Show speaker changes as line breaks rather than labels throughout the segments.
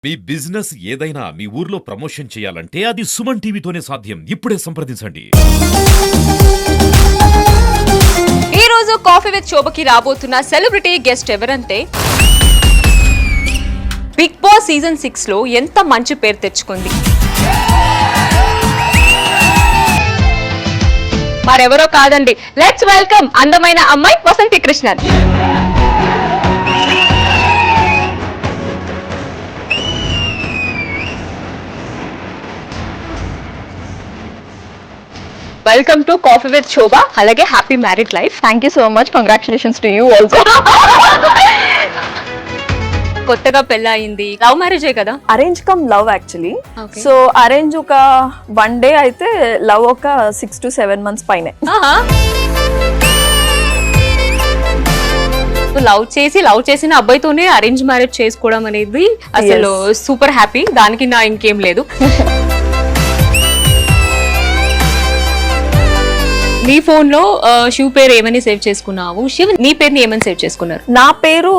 మీ business ఏదైనా మీ ఊర్లో promotion చేయాలంటే అది సుమన్ టీవీతోనే సాధ్యం. ఇప్పుడే సంప్రదించండి.
ఈ రోజు కాఫీ విత్ శోభకి రాబోతున్న సెలబ్రిటీ గెస్ట్ ఎవరంటే బిగ్ బాస్ సీజన్ 6 లో ఎంత మంచి పేరు తెచ్చుకుంది. మరెవరో కాదండి, లెట్స్ వెల్కమ్ అందమైన అమ్మాయి Vasanthi Krishnan. Welcome to coffee with Shobha, అలాగే happy married life.
Thank you so much. Congratulations to you also.
కొత్తగా పెళ్ళయింది, లవ్ మ్యారేజే కదా?
Arrange come love actually.
Okay.
So arrange ఒక 1 day అయితే love ఒక 6 to 7 months పైనే.
లవ్ చేసిన అబ్బాయితోనే అరేంజ్ మ్యారేజ్ చేసుకోవడం అనేది అసలు సూపర్ హ్యాపీ. దానికి నా ఇంకేం లేదు. నీ ఫోన్ లో శివ్ పేరు ఏమని సేవ్ చేసుకున్నావు? శివ్ నీ పేరుని ఏమని సేవ్ చేసుకున్నారు?
నా పేరు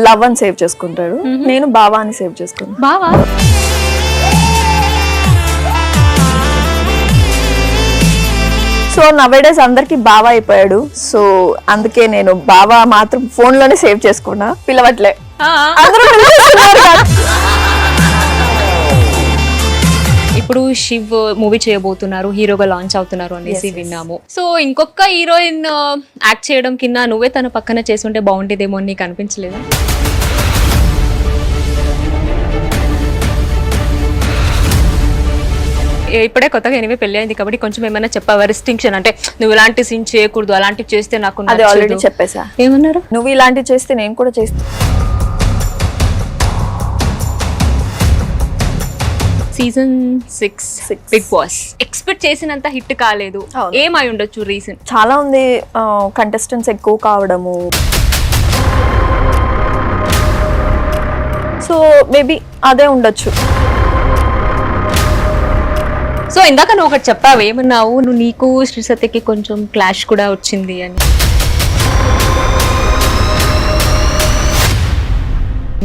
లవ్ అని సేవ్ చేసుకుంటాడు, నేను బావా అని సేవ్ చేసుకున్నాను.
బావా?
సో నవేడేస్ అందరికి బావా అయిపోయాడు. సో అందుకే నేను బావా మాత్రం ఫోన్ లోనే సేవ్ చేసుకున్నా, పిలవట్లే. అందరూ పిలుస్తున్నారు కదా.
ఇప్పుడు శివ్ మూవీ చేయబోతున్నారు, హీరోగా లాంచ్ అవుతున్నారు అనేసి విన్నాము. సో ఇంకొక హీరోయిన్ యాక్ట్ చేయడం కింద నువ్వే తన పక్కన చేస్తుంటే బాగుండేదేమో అని నీకు అనిపించలేదా? ఇప్పుడే కొత్తగా ఎనివే పెళ్లి అయింది కాబట్టి కొంచెం ఏమైనా చెప్పావా రిస్ట్రిక్షన్? అంటే నువ్వు ఇలాంటి సీన్ చేయకూడదు, అలాంటివి చేస్తే నాకు
అది ఆల్రెడీ చెప్పేసా.
ఏమన్నారు?
నువ్వు ఇలాంటివి చేస్తే నేను కూడా చేస్తా.
సీజన్ 6 బిగ్ బాస్ ఎక్స్పెక్ట్ చేసినంత హిట్ కాలేదు. ఏమై ఉండొచ్చు రీజన్?
చాలా ఉంది, కంటెస్టెంట్స్ ఎక్కువ కావడము. సో మేబీ అదే ఉండొచ్చు.
సో ఇందాక నువ్వు ఒకటి చెప్పావు, ఏమన్నావు? నువ్వు నీకు శ్రీ సత్యకి కొంచెం క్లాష్ కూడా వచ్చింది అని.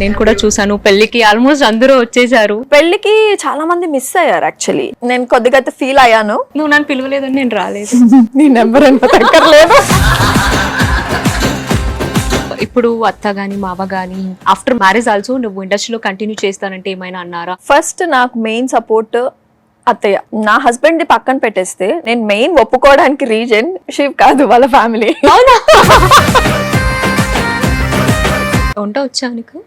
నేను కూడా చూసాను, పెళ్లికి ఆల్మోస్ట్ అందరూ వచ్చేసారు.
పెళ్లికి చాలా మంది మిస్ అయ్యారు యాక్చువల్లీ. నేను కొద్దిగా అయితే ఫీల్ అయ్యాను.
నువ్వు నన్ను పిలవలేదని నేను రాలేదు.
నీ నెంబర్ ఎంత దగ్గరలేదు.
ఇప్పుడు అత్త గాని మావ గాని ఆఫ్టర్ మ్యారేజ్ ఆల్సో నువ్వు ఇండస్ట్రీలో కంటిన్యూ చేస్తానంటే ఏమైనా అన్నారా?
ఫస్ట్ నాకు మెయిన్ సపోర్ట్ అత్తయ్య. నా హస్బెండ్ ది పక్కన పెట్టేస్తే నేను మెయిన్ ఒప్పుకోవడానికి రీజన్ శివ్ కాదు, వాళ్ళ ఫ్యామిలీ.
వంట వచ్చా నీకు?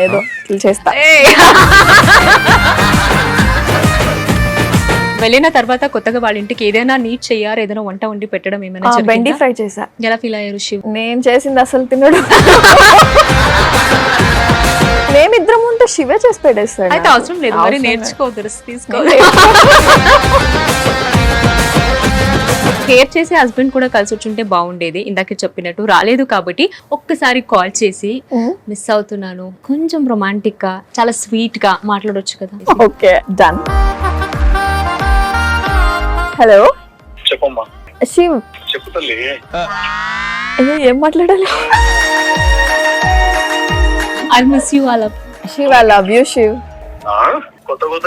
ఏదో చేస్తా.
వెళ్ళిన తర్వాత కొత్తగా వాళ్ళ ఇంటికి ఏదైనా నీట్ చెయ్యారు, ఏదైనా వంట వండి పెట్టడం ఏమైనా?
బెండి ఫ్రై చేసా.
ఎలా ఫీల్ అయ్యారు శివ్?
నేను చేసింది అసలు తినడు. మేమిద్దరం ఉంటే శివే చేసి పెట్టేస్తాడు.
అయితే అవసరం లేదు, మరి నేర్చుకోవద్దు, తీసుకో. కేర్ చేసే హస్బెండ్ కూడా కలిసి వచ్చుంటే బాగుండేది. ఇందాక చెప్పినట్టు రాలేదు కాబట్టి ఒక్కసారి కాల్ చేసి మిస్ అవుతున్నాను, కొంచెం రొమాంటిక్ గా చాలా స్వీట్ గా మాట్లాడొచ్చు కదా.
Okay done. హలో
చెప్పమ్మా.
శివ్
చెప్పు తల్లి.
ఏం మాట్లాడాలి?
I miss you. అలా
Shiv, I love you Shiv.
కొత్త కొత్త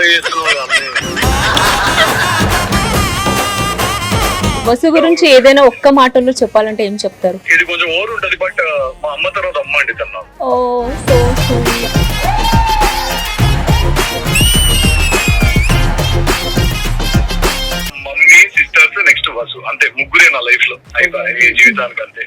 వసు గురించి ఏదైనా ఒక్క మాటలో చెప్పాలంటే ఏం చెప్తారు?
ఇది కొంచెం ఓవర్ ఉంటది, బట్ మా అమ్మ తర్వాత అమ్మ అండి తన.
Oh so sweet.
Mummy, sisters, next Vasu, అంతే. ముగ్గురే నా లైఫ్ లో అయిపోయి జీవితానికి, అంతే.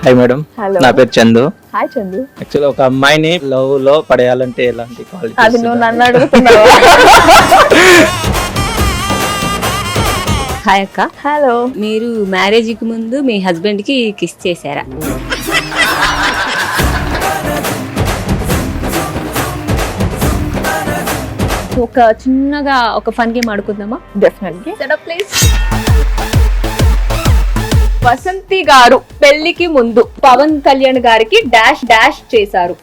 హాయ్ మేడం, నా పేరు చందు.
హాయ్ చందు.
యాక్చువల్లీ ఒక అమ్మాయిని లవ్ లో పడేయాలంటే ఎలాంటి క్వాలిటీస్?
అది నువ్వు నన్ను అడుగుతున్నావా?
హాయ్ అక్క.
హలో.
మీరు మ్యారేజ్ కి ముందు మీ హస్బెండ్ కి కిస్ చేశారా?
ఒక చిన్నగా ఒక ఫన్ గేమ్ ఆడుకుందామా?
డెఫినెట్లీ.
ప్లీజ్. వసంతి గారు పెళ్లికి ముందు పవన్ కళ్యాణ్ గారికి డాష్ డాష్ చేశారు.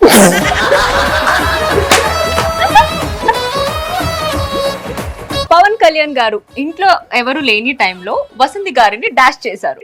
పవన్ కళ్యాణ్ గారు ఇంట్లో ఎవరు లేని టైంలో వసంతి గారిని డాష్ చేశారు.